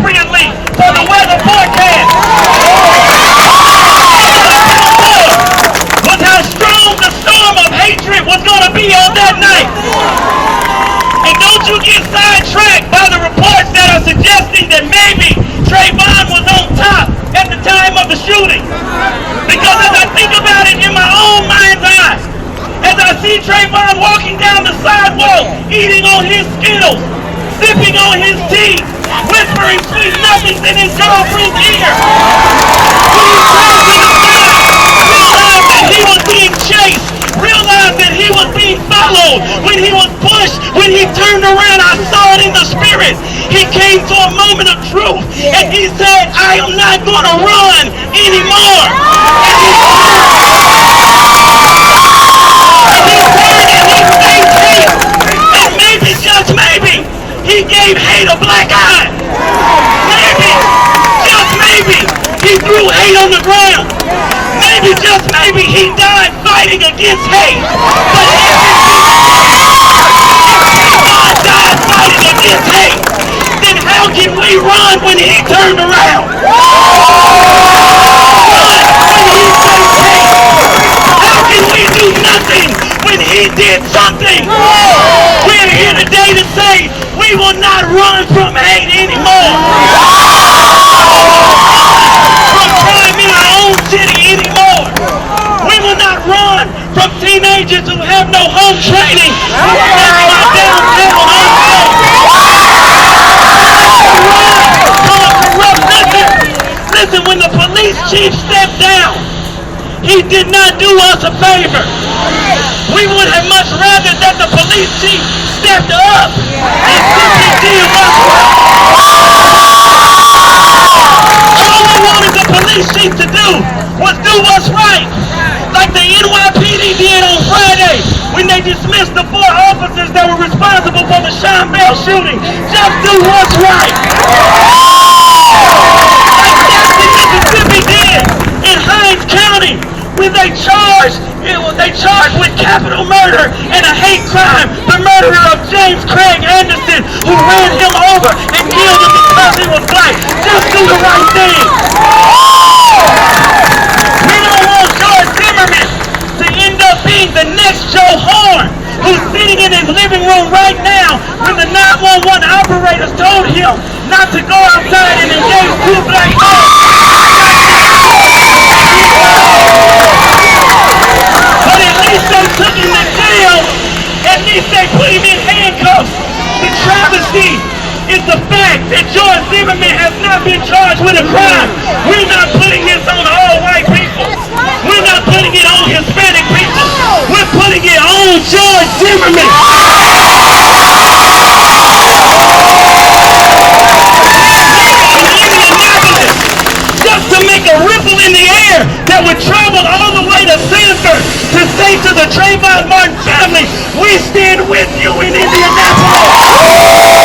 appropriately for the weather forecast. Was how strong the storm of hatred was going to be on that night. And don't you get sidetracked by the reports that are suggesting that maybe Trayvon was on top at the time of the shooting. Because as I think about it in my own mind's eye, as I see Trayvon walking down the sidewalk, eating on his Skittles, sipping on his tea, whispering sweet nothings in his girlfriend's ear. When he turned to the side, realized that he was being chased, realized that he was being followed, when he was pushed, when he turned around, I saw it in the spirit. He came to a moment of truth, and he said, I am not going to run anymore. And maybe, just maybe, he gave hate a black eye. Maybe, just maybe, he threw hate on the ground. Maybe, just maybe, he died fighting against hate. But if God died fighting against hate, then how can we run when he turned around? How can we do nothing when he did something? We're here today to say we will not run from hate anymore. From crime in our own city anymore. We will not run from teenagers who have no home training. We will not run downtown unsafe. Listen, when the police chief stepped down, he did not do us a favor. We would have much rather that the police chief stepped up and simply did what's right. All we wanted the police chief to do was do what's right. Like the NYPD did on Friday when they dismissed the 4 officers that were responsible for the Sean Bell shooting. Just do what's right. Mississippi did in Hinds County when they charged with capital murder and a hate crime the murderer of James Craig Anderson, who ran him over and killed him because he was black. Just do the right thing. We don't want George Zimmerman to end up being the next Joe Horn, who's sitting in his living room right now when the 911 operators told him not to go outside and engage 2 black men. But at least they took him to jail. At least they put him in handcuffs. The travesty is the fact that George Zimmerman has not been charged with a crime. We're not putting this on all white people. We're not putting it on Hispanic people. We're putting it on George Zimmerman. Just to make a ripple in the air that would travel all the way to Sanford to say to the Trayvon Martin family, we stand with you in Indianapolis.